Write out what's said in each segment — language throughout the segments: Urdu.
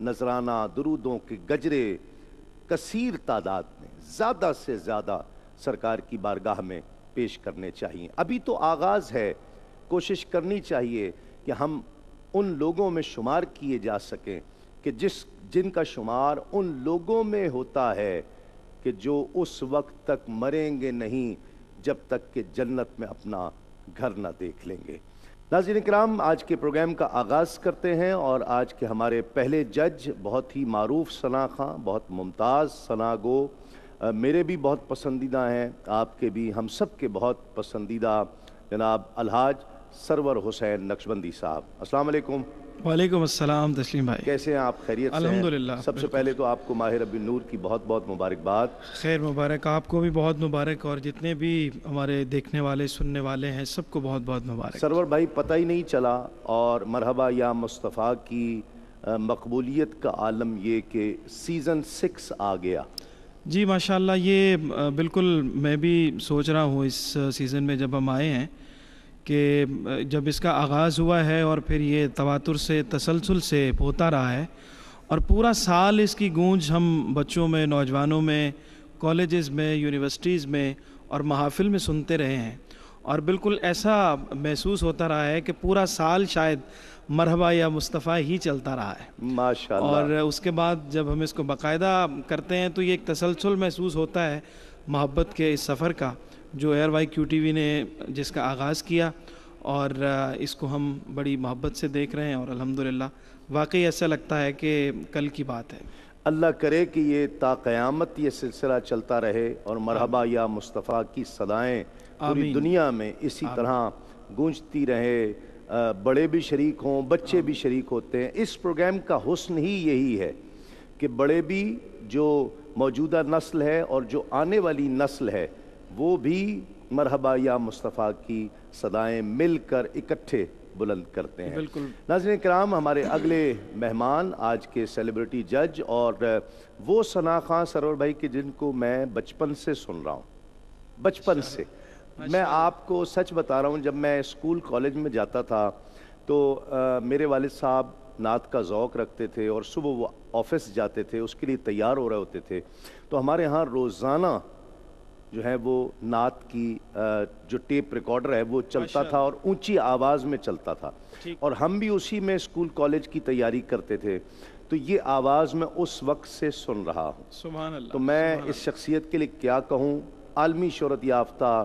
نذرانہ درودوں کے گجرے کثیر تعداد میں زیادہ سے زیادہ سرکار کی بارگاہ میں پیش کرنے چاہیے. ابھی تو آغاز ہے, کوشش کرنی چاہیے کہ ہم ان لوگوں میں شمار کیے جا سکیں کہ جن کا شمار ان لوگوں میں ہوتا ہے کہ جو اس وقت تک مریں گے نہیں جب تک کہ جنت میں اپنا گھر نہ دیکھ لیں گے. ناظرین کرام, آج کے پروگرام کا آغاز کرتے ہیں اور آج کے ہمارے پہلے جج بہت ہی معروف ثنا خواں, بہت ممتاز ثنا گو, میرے بھی بہت پسندیدہ ہیں, آپ کے بھی, ہم سب کے بہت پسندیدہ جناب الحاج سرور حسین نقشبندی صاحب. السلام علیکم. وعلیکم السلام تسلیم بھائی, کیسے ہیں آپ؟ خیریت سے ہیں؟ الحمدللہ. سب سے پہلے تو آپ کو ماہ ربیع النور کی بہت بہت مبارکباد. خیر مبارک, آپ کو بھی بہت مبارک, اور جتنے بھی ہمارے دیکھنے والے سننے والے ہیں سب کو بہت بہت مبارک. سرور بھائی, پتہ ہی نہیں چلا, اور مرحبا یا مصطفیٰ کی مقبولیت کا عالم یہ کہ سیزن 6 آ گیا. جی ماشاءاللہ, یہ بالکل میں بھی سوچ رہا ہوں اس سیزن میں جب ہم آئے ہیں کہ جب اس کا آغاز ہوا ہے اور پھر یہ تواتر سے تسلسل سے ہوتا رہا ہے, اور پورا سال اس کی گونج ہم بچوں میں, نوجوانوں میں, کالجز میں, یونیورسٹیز میں اور محافل میں سنتے رہے ہیں, اور بالکل ایسا محسوس ہوتا رہا ہے کہ پورا سال شاید مرحبا یا مصطفیٰ ہی چلتا رہا ہے ماشاءاللہ. اور اس کے بعد جب ہم اس کو باقاعدہ کرتے ہیں تو یہ ایک تسلسل محسوس ہوتا ہے محبت کے اس سفر کا, جو ایئر وائی کیو ٹی وی نے جس کا آغاز کیا, اور اس کو ہم بڑی محبت سے دیکھ رہے ہیں, اور الحمدللہ واقعی ایسا لگتا ہے کہ کل کی بات ہے. اللہ کرے کہ یہ تا قیامت یہ سلسلہ چلتا رہے اور مرحبا یا مصطفیٰ کی صدائیں پوری دنیا میں اسی طرح گونجتی رہے, بڑے بھی شریک ہوں, بچے بھی شریک ہوتے ہیں. اس پروگرام کا حسن ہی یہی ہے کہ بڑے بھی, جو موجودہ نسل ہے اور جو آنے والی نسل ہے, وہ بھی مرحبا یا مصطفیٰ کی صدائیں مل کر اکٹھے بلند کرتے ہیں. بالکل. ناظرین کرام, ہمارے اگلے مہمان آج کے سیلیبریٹی جج اور وہ ثنا خواں سرور بھائی کے جن کو میں بچپن سے سن رہا ہوں, بچپن سے. میں آپ کو سچ بتا رہا ہوں, جب میں اسکول کالج میں جاتا تھا تو میرے والد صاحب نعت کا ذوق رکھتے تھے اور صبح وہ آفس جاتے تھے, اس کے لیے تیار ہو رہے ہوتے تھے, تو ہمارے ہاں روزانہ جو ہے وہ نعت کی جو ٹیپ ریکارڈر ہے وہ چلتا تھا اور اونچی آواز میں چلتا تھا, اور ہم بھی اسی میں اسکول کالج کی تیاری کرتے تھے. تو یہ آواز میں اس وقت سے سن رہا ہوں. سبحان اللہ. تو میں اس شخصیت کے لیے کیا کہوں, عالمی شہرت یافتہ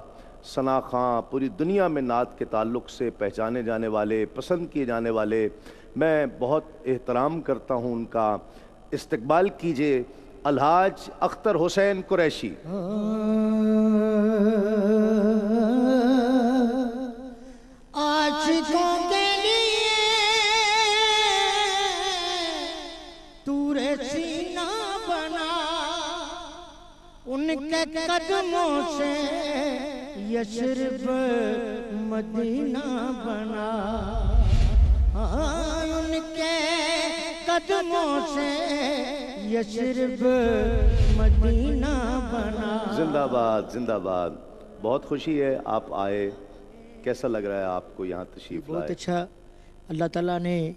ثنا خواں, پوری دنیا میں نعت کے تعلق سے پہچانے جانے والے, پسند کیے جانے والے, میں بہت احترام کرتا ہوں ان کا. استقبال کیجئے الحاج اختر حسین قریشی. عاشقوں کے لیے تورے سینہ بنا, ان کے قدموں سے یثرب مدینہ بنا, ان کے قدموں سے یثرب مدینہ بنا. زندہ باد, زندہ باد. بہت خوشی ہے آپ آئے. کیسا لگ رہا ہے آپ کو یہاں تشریف لائے؟ بہت اچھا, اللہ تعالیٰ نے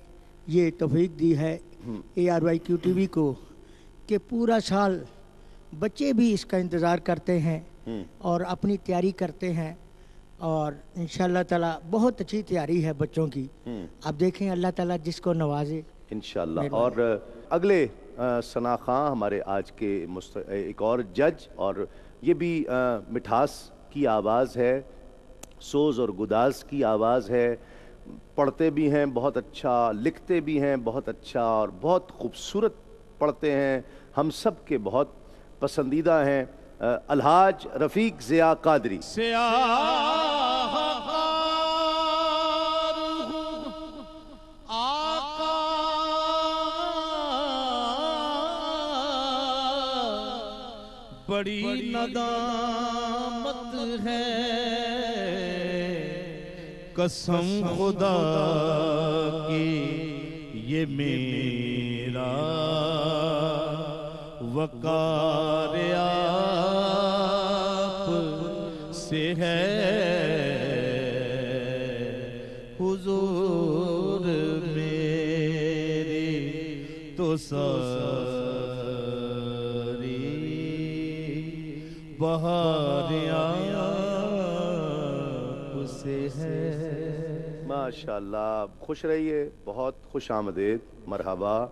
یہ توفیق دی ہے A R Y Q T V کو کہ پورا سال بچے بھی اس کا انتظار کرتے ہیں اور اپنی تیاری کرتے ہیں, اور انشاءاللہ تعالیٰ بہت اچھی تیاری ہے بچوں کی. آپ دیکھیں اللہ تعالیٰ جس کو نوازے انشاءاللہ. اور اگلے ثنا خواں ہمارے آج کے ایک اور جج, اور یہ بھی مٹھاس کی آواز ہے, سوز اور گداز کی آواز ہے, پڑھتے بھی ہیں بہت اچھا, لکھتے بھی ہیں بہت اچھا, اور بہت خوبصورت پڑھتے ہیں, ہم سب کے بہت پسندیدہ ہیں. الحاج رفیق ضیاء قادری. بڑی ندامت ہے قسم خدا کی یہ میرا وقار آپ سے ہے حضور میری تو تو ساری بہار آپ سے ہے. ماشاءاللہ، خوش رہیے، بہت خوش آمدید. مرحبا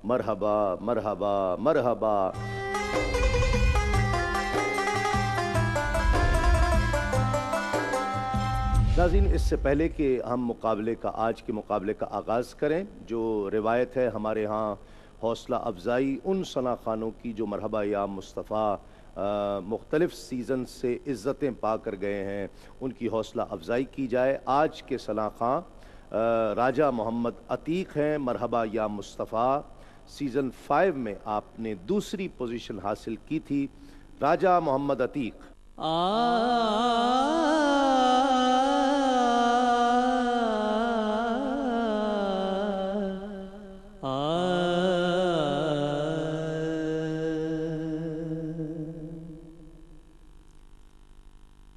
مرحبا مرحبا مرحبا. ناظرین، اس سے پہلے کہ ہم مقابلے کا آج کے مقابلے کا آغاز کریں، جو روایت ہے ہمارے ہاں حوصلہ افزائی ان ثنا خوانوں کی جو مرحبا یا مصطفیٰ مختلف سیزن سے عزتیں پا کر گئے ہیں، ان کی حوصلہ افزائی کی جائے. آج کے ثنا خواں راجہ محمد عتیق ہیں. مرحبا یا مصطفیٰ سیزن 5 میں آپ نے دوسری پوزیشن حاصل کی تھی. راجہ محمد عتیق.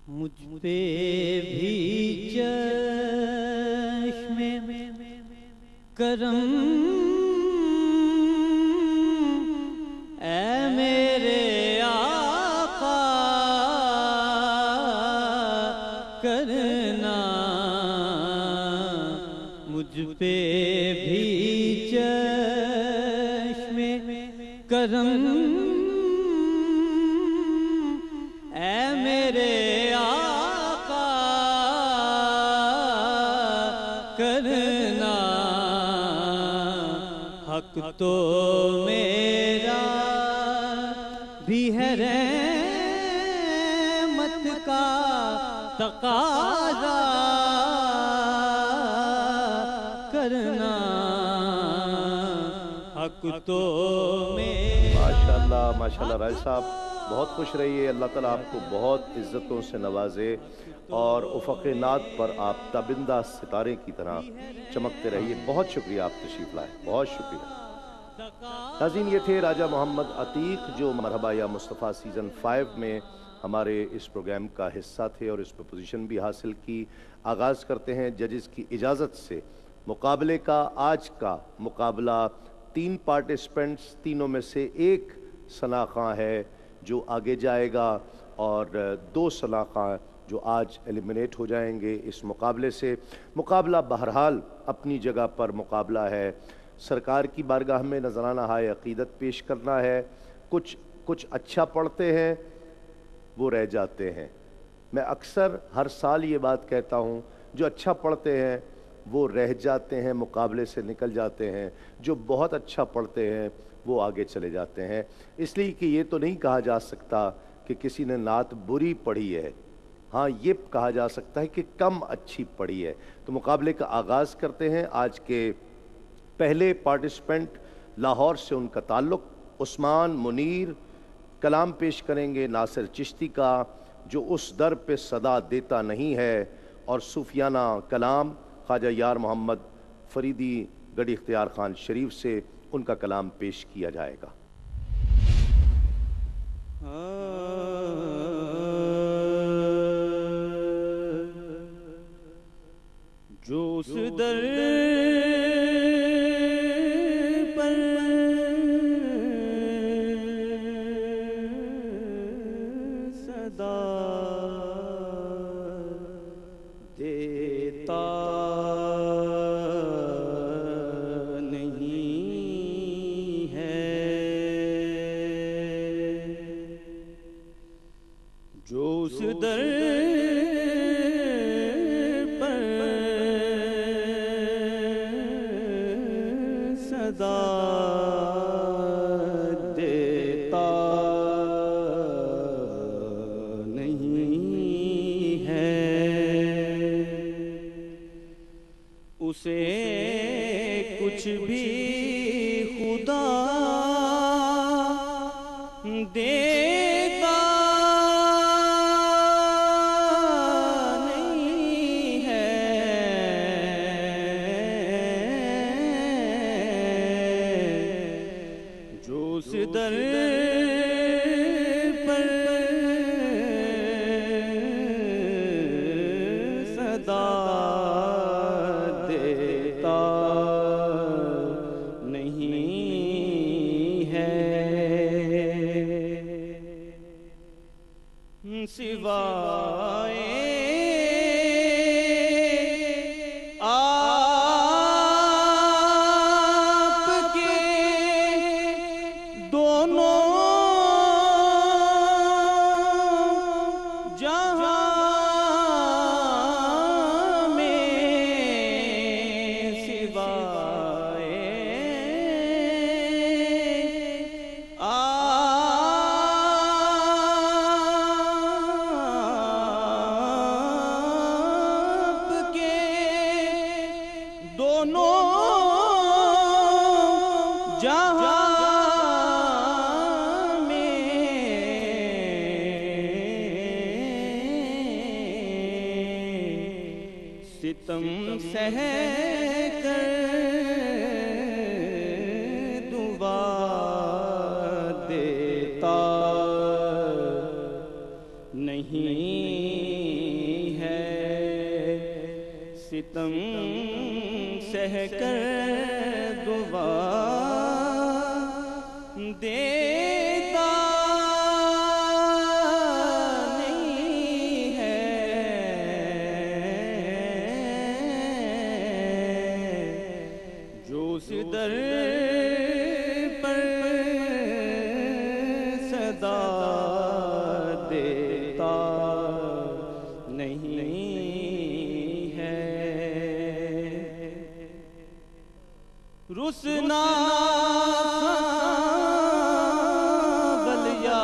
مجھ پہ بھی چشم کرم اے میرے آقا کرنا. مجھ پہ بھی چشم کرم اے میرے آقا کرنا. حق تو میرا بھی ہے رحمت کا تقاضا کرنا. حق تو میرا. ماشاءاللہ ماشاءاللہ. راج صاحب بہت خوش رہیے، اللہ تعالیٰ آپ کو بہت عزتوں سے نوازے اور افق نات پر آپ تابندہ ستارے کی طرح چمکتے رہیے. بہت شکریہ آپ تشریف لائے، بہت شکریہ. ناظرین، یہ تھے راجہ محمد عتیق جو مرحبا یا مصطفیٰ سیزن 5 میں ہمارے اس پروگرام کا حصہ تھے اور اس پہ پوزیشن بھی حاصل کی. آغاز کرتے ہیں ججز کی اجازت سے مقابلے کا. آج کا مقابلہ 3 پارٹیسپنٹس، تینوں میں سے ایک ثنا خواں ہے جو آگے جائے گا اور 2 ثنا خواں جو آج ایلیمنیٹ ہو جائیں گے اس مقابلے سے. مقابلہ بہرحال اپنی جگہ پر مقابلہ ہے. سرکار کی بارگاہ میں نذرانہ ہائے عقیدت پیش کرنا ہے. کچھ اچھا پڑھتے ہیں وہ رہ جاتے ہیں. میں اکثر ہر سال یہ بات کہتا ہوں، جو اچھا پڑھتے ہیں وہ رہ جاتے ہیں، مقابلے سے نکل جاتے ہیں. جو بہت اچھا پڑھتے ہیں وہ آگے چلے جاتے ہیں. اس لیے کہ یہ تو نہیں کہا جا سکتا کہ کسی نے نعت بری پڑھی ہے، ہاں یہ کہا جا سکتا ہے کہ کم اچھی پڑھی ہے. تو مقابلے کا آغاز کرتے ہیں. آج کے پہلے پارٹیسپنٹ لاہور سے ان کا تعلق، عثمان منیر کلام پیش کریں گے ناصر چشتی کا، جو اس در پہ صدا دیتا نہیں ہے، اور صوفیانہ کلام خواجہ یار محمد فریدی گڑھی اختیار خان شریف سے ان کا کلام پیش کیا جائے گا. جو اس در پر صدا دیتا نہیں ہے، جو اس در صدا دیتا نہیں ہے، اسے کچھ بھی خدا دیتا نہیں ہے، جو اس در پر صدا دیتا نہیں دونوں جہاں ستم سہ کر دعا دیتا نہیں ہے، ستم سہ کر دعا دیتا در پر صدا دیتا نہیں ہے، رسنا بلیا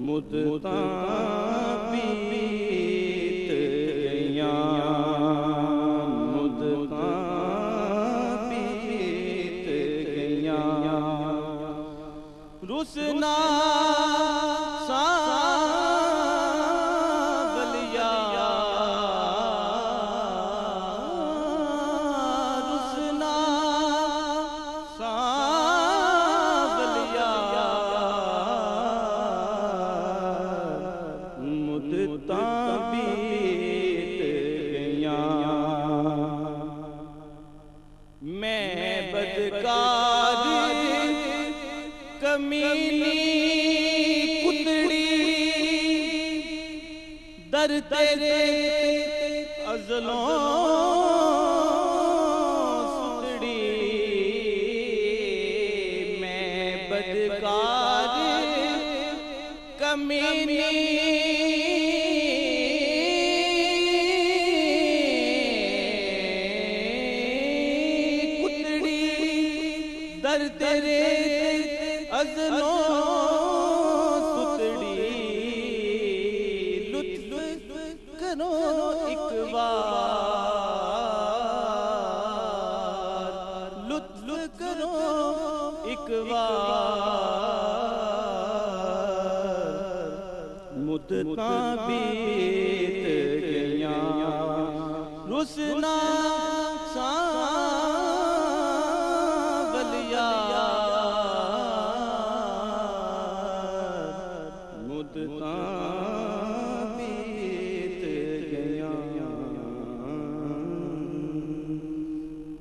مدتاں رسنا سانولیا، رسنا سانولیا مدتاں بیت گئیاں، میں بدکار کمینی کتڑی در تیرے ازلوں سکڑی، میں بدکار کمینی کتڑی در تیرے ازلوں ستڑی، لطف کرو ایک بار، لطف کرو ایک بار، مدتاں بیت گئیاں، رسنا سانولیا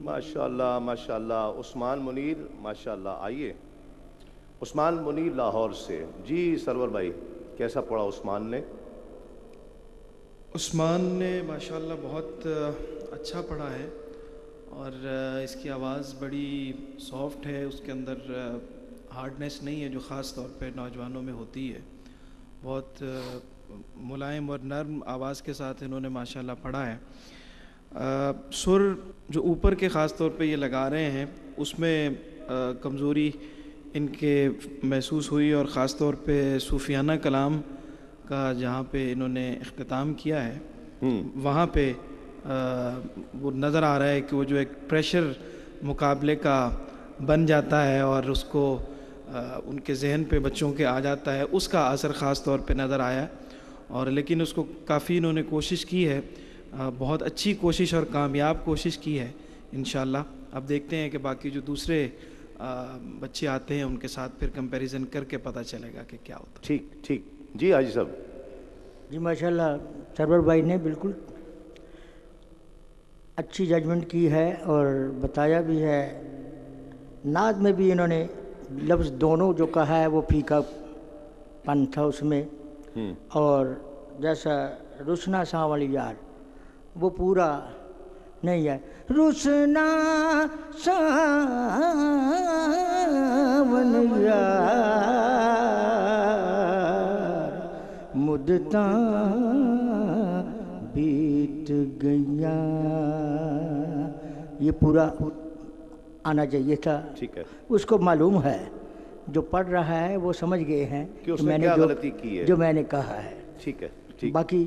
ماشاءاللہ ماشاءاللہ عثمان منیر، ماشاءاللہ. آئیے عثمان منیر لاہور سے. جی سرور بھائی کیسا پڑھا عثمان نے؟ عثمان نے ماشاءاللہ بہت اچھا پڑھا ہے، اور اس کی آواز بڑی سافٹ ہے، اس کے اندر ہارڈنیس نہیں ہے جو خاص طور پہ نوجوانوں میں ہوتی ہے. بہت ملائم اور نرم آواز کے ساتھ انہوں نے ماشاءاللہ پڑھا ہے. سر جو اوپر کے خاص طور پہ یہ لگا رہے ہیں اس میں کمزوری ان کے محسوس ہوئی، اور خاص طور پہ صوفیانہ کلام کا جہاں پہ انہوں نے اختتام کیا ہے وہاں پہ وہ نظر آ رہا ہے کہ وہ جو ایک پریشر مقابلے کا بن جاتا ہے اور اس کو ان کے ذہن پہ بچوں کے آ جاتا ہے، اس کا اثر خاص طور پہ نظر آیا. اور لیکن اس کو کافی انہوں نے کوشش کی ہے، بہت اچھی کوشش اور کامیاب کوشش کی ہے انشاءاللہ. اب دیکھتے ہیں کہ باقی جو دوسرے بچے آتے ہیں ان کے ساتھ پھر کمپیریزن کر کے پتہ چلے گا کہ کیا ہوتا ہے. ٹھیک ٹھیک. جی حاجی صاحب. جی ماشاءاللہ سرور بھائی نے بالکل اچھی ججمنٹ کی ہے اور بتایا بھی ہے. نعت میں بھی انہوں نے لفظ دونوں جو کہا ہے وہ پھیکا پن تھا اس میں، اور جیسا رسنا سانول یار وہ پورا نہیں ہے. رسنا سانول یار مدتاں بیت گئیاں، یہ پورا آنا چاہیے تھا. ٹھیک ہے. اس کو معلوم ہے، جو پڑھ رہا ہے وہ سمجھ گئے ہیں کہ اس نے کیا غلطی کی ہے جو میں نے کہا ہے. ٹھیک ہے. ٹھیک. باقی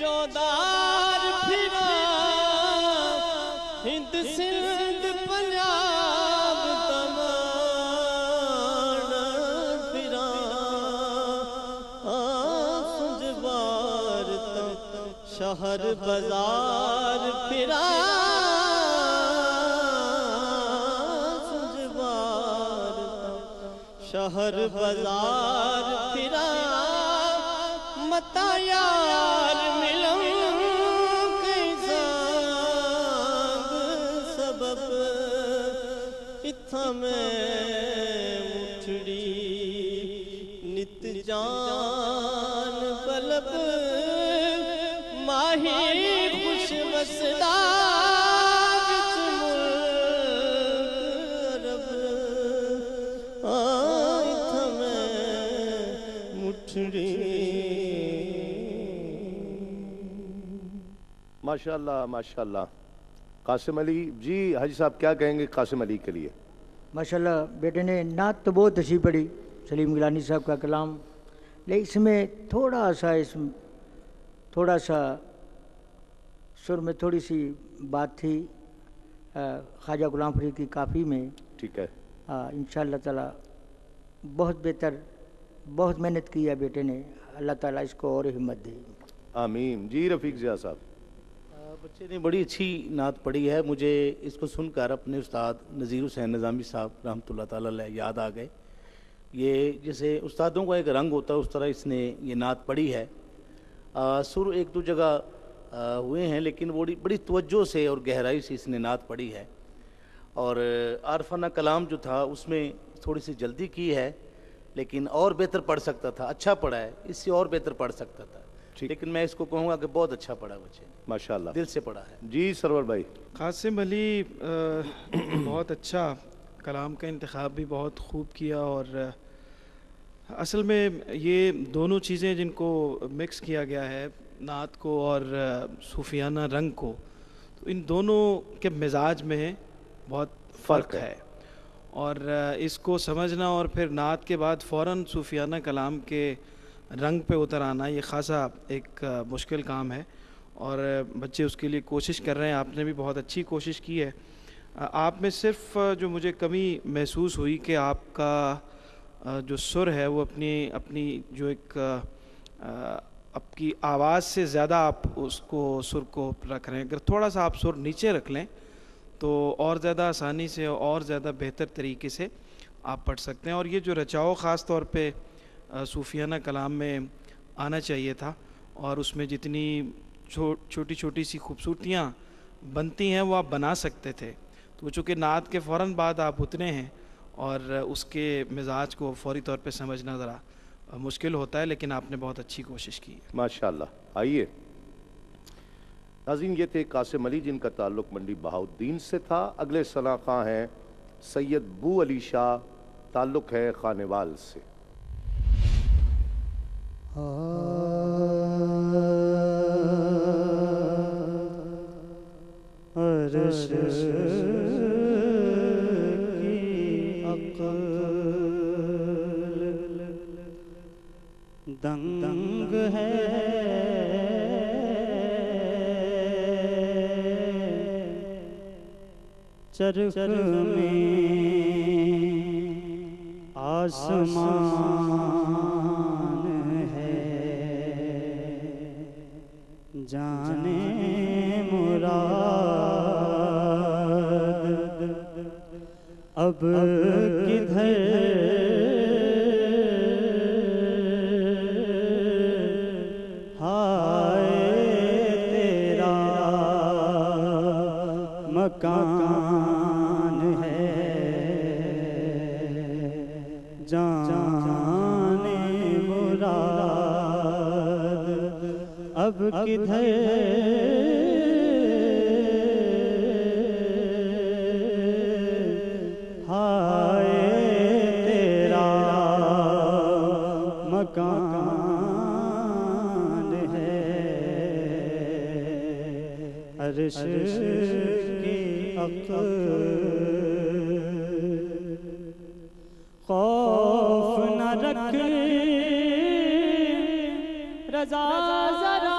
شودار پھرا ہند سندھ پنجاب تمام پھرا سنجبار شہر بازار پھرا شہر بازار پھرا متا یار ملوں کئی زانگ سبب اتھا میں مٹھڑی نت جان بلب ماہی خوش وسدا ماشاءاللہ ماشاءاللہ. قاسم علی جی، حاجی صاحب کیا کہیں گے قاسم علی کے لیے؟ ماشاءاللہ بیٹے نے نعت تو بہت اچھی پڑھی، سلیم گیلانی صاحب کا کلام، لیکن اس میں تھوڑا سا سر میں تھوڑی سی بات تھی خواجہ غلام فرید کی کافی میں. ٹھیک ہے، انشاءاللہ تعالی بہت بہتر، بہت محنت کی ہے بیٹے نے، اللہ تعالیٰ اس کو اور ہمت دے. آمین. جی رفیق ضیاء صاحب. بچے نے بڑی اچھی نعت پڑھی ہے. مجھے اس کو سن کر اپنے استاد نذیر حسین نظامی صاحب رحمۃ اللہ تعالی علیہ یاد آ گئے. یہ جیسے استادوں کا ایک رنگ ہوتا ہے، اس طرح اس نے یہ نعت پڑھی ہے. سر ایک دو جگہ ہوئے ہیں، لیکن بڑی توجہ سے اور گہرائی سے اس نے نعت پڑھی ہے. اور عارفانہ کلام جو تھا اس میں تھوڑی سی جلدی کی ہے، لیکن اور بہتر پڑھ سکتا تھا. اچھا پڑھا ہے، اس سے اور بہتر پڑھ سکتا تھا، لیکن میں اس کو کہوں گا کہ بہت اچھا پڑھا بچے نے، ماشاءاللہ دل سے پڑھا ہے. جی سرور بھائی. قاسم علی بہت اچھا، کلام کا انتخاب بھی بہت خوب کیا، اور اصل میں یہ دونوں چیزیں جن کو مکس کیا گیا ہے، نعت کو اور صوفیانہ رنگ کو، تو ان دونوں کے مزاج میں بہت فرق ہے. اور اس کو سمجھنا اور پھر نعت کے بعد فوراً صوفیانہ کلام کے رنگ پہ اتر آنا، یہ خاصا ایک مشکل کام ہے، اور بچے اس کے لیے کوشش کر رہے ہیں. آپ نے بھی بہت اچھی کوشش کی ہے. آپ میں صرف جو مجھے کمی محسوس ہوئی کہ آپ کا جو سر ہے وہ اپنی جو ایک آپ کی آواز سے زیادہ آپ اس کو سر کو رکھ رہے ہیں. اگر تھوڑا سا آپ سر نیچے رکھ لیں تو اور زیادہ آسانی سے اور زیادہ بہتر طریقے سے آپ پڑھ سکتے ہیں. اور یہ جو رچاؤ خاص طور پہ صوفیانہ کلام میں آنا چاہیے تھا، اور اس میں جتنی چھوٹی چھوٹی سی خوبصورتیاں بنتی ہیں وہ آپ بنا سکتے تھے. تو چونکہ نعت کے فوراً بعد آپ اتنے ہیں اور اس کے مزاج کو فوری طور پہ سمجھنا ذرا مشکل ہوتا ہے، لیکن آپ نے بہت اچھی کوشش کی ہے. ماشاءاللہ. آئیے ناظرین، یہ تھے قاسم علی جن کا تعلق منڈی بہاؤالدین سے تھا. اگلے ثنا خواں ہیں سید بو علی شاہ، تعلق ہے خانوال سے. عرش کی عقل دنگ ہے، چرخ میں آسمان ہے، جانے مراد اب کدھر ہائے تیرا مکان ہے، جانے مراد اب کدھر مکان ہے. عرش کی عقل خوف نہ رکھ رضا ذرا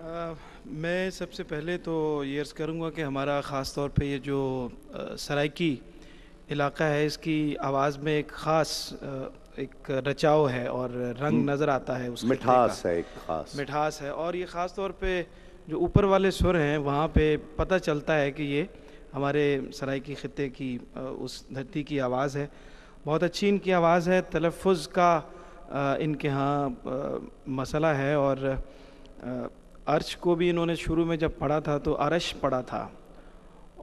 میں سب سے پہلے تو یہ عرض کروں گا کہ ہمارا خاص طور پہ یہ جو سرائکی علاقہ ہے، اس کی آواز میں ایک خاص ایک رچاؤ ہے اور رنگ نظر آتا ہے، اس مٹھاس ہے، ایک خاص مٹھاس ہے، اور یہ خاص طور پہ جو اوپر والے سر ہیں وہاں پہ پتہ چلتا ہے کہ یہ ہمارے سرائکی خطے کی اس دھرتی کی آواز ہے۔ بہت اچھی ان کی آواز ہے، تلفظ کا ان کے ہاں مسئلہ ہے، اور عرش کو بھی انہوں نے شروع میں جب پڑھا تھا تو عرش پڑھا تھا،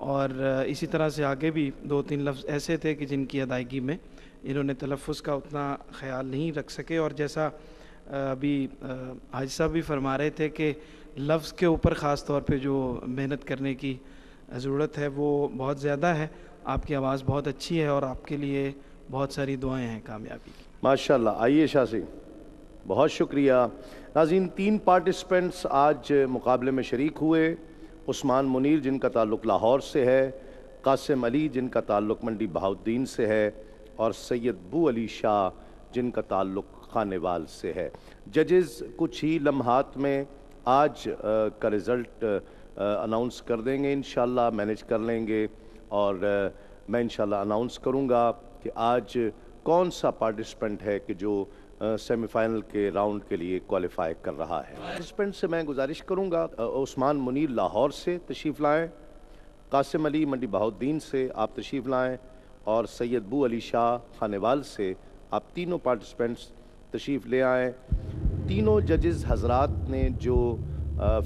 اور اسی طرح سے آگے بھی 2-3 لفظ ایسے تھے کہ جن کی ادائیگی میں انہوں نے تلفظ کا اتنا خیال نہیں رکھ سکے، اور جیسا ابھی حاجی صاحب بھی فرما رہے تھے کہ لفظ کے اوپر خاص طور پہ جو محنت کرنے کی ضرورت ہے وہ بہت زیادہ ہے۔ آپ کی آواز بہت اچھی ہے اور آپ کے لیے بہت ساری دعائیں ہیں کامیابی کی۔ ماشاءاللہ۔ آئیے شاہ سی، بہت شکریہ۔ ناظرین، 3 پارٹیسپنٹس آج مقابلے میں شریک ہوئے۔ عثمان منیر جن کا تعلق لاہور سے ہے، قاسم علی جن کا تعلق منڈی بہاؤالدین سے ہے، اور سید بو علی شاہ جن کا تعلق خانیوال سے ہے۔ ججز کچھ ہی لمحات میں آج کا رزلٹ اناؤنس کر دیں گے، انشاءاللہ مینیج کر لیں گے، اور میں انشاءاللہ اناؤنس کروں گا کہ آج کون سا پارٹیسپنٹ ہے کہ جو سیمی فائنل کے راؤنڈ کے لیے کوالیفائی کر رہا ہے۔ پارٹیسپنٹ سے میں گزارش کروں گا عثمان منیر لاہور سے تشریف لائیں، قاسم علی منڈی بہاؤالدین سے آپ تشریف لائیں، اور سید بو علی شاہ خانیوال سے آپ تینوں پارٹیسپنٹس تشریف لے آئیں۔ تینوں ججز حضرات نے جو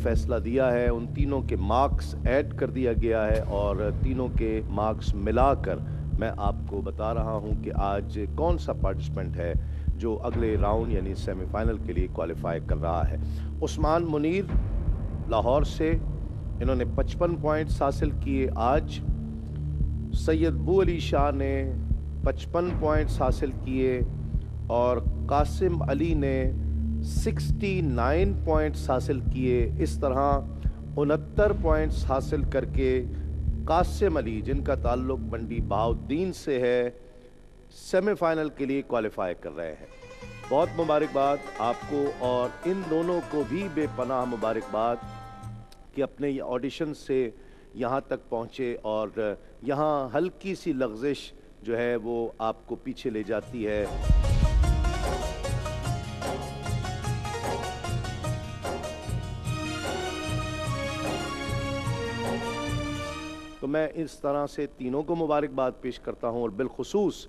فیصلہ دیا ہے ان تینوں کے مارکس ایڈ کر دیا گیا ہے، اور تینوں کے مارکس ملا کر میں آپ کو بتا رہا ہوں کہ آج کون سا پارٹیسپنٹ ہے جو اگلے راؤنڈ یعنی سیمی فائنل کے لیے کوالیفائی کر رہا ہے۔ عثمان منیر لاہور سے، انہوں نے 55 پوائنٹس حاصل کیے آج۔ سید بو علی شاہ نے 55 پوائنٹس حاصل کیے، اور قاسم علی نے 69 پوائنٹس حاصل کیے۔ اس طرح 69 پوائنٹس حاصل کر کے قاسم علی جن کا تعلق منڈی بہاؤالدین سے ہے سیمی فائنل کے لیے کوالیفائی کر رہے ہیں۔ بہت مبارکباد آپ کو، اور ان دونوں کو بھی بے پناہ مبارکباد کہ اپنے یہ آڈیشن سے یہاں تک پہنچے، اور یہاں ہلکی سی لغزش جو ہے وہ آپ کو پیچھے لے جاتی ہے۔ تو میں اس طرح سے تینوں کو مبارکباد پیش کرتا ہوں، اور بالخصوص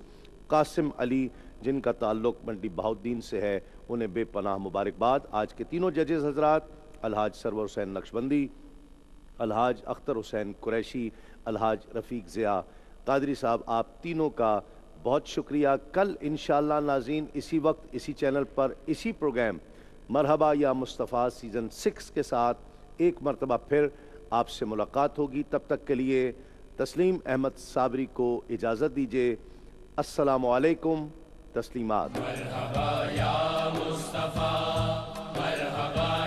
قاسم علی جن کا تعلق منڈی بہاؤالدین سے ہے انہیں بے پناہ مبارکباد۔ آج کے تینوں ججز حضرات الحاج سرور حسین نقشبندی، الحاج اختر حسین قریشی، الحاج رفیق ضیاء قادری صاحب، آپ تینوں کا بہت شکریہ۔ کل انشاءاللہ ناظرین اسی وقت اسی چینل پر اسی پروگرام مرحبا یا مصطفیٰ سیزن 6 کے ساتھ ایک مرتبہ پھر آپ سے ملاقات ہوگی۔ تب تک کے لیے تسلیم احمد صابری کو اجازت دیجیے۔ السلام علیکم، تسلیمات۔ مرحبا یا مصطفیٰ، مرحبا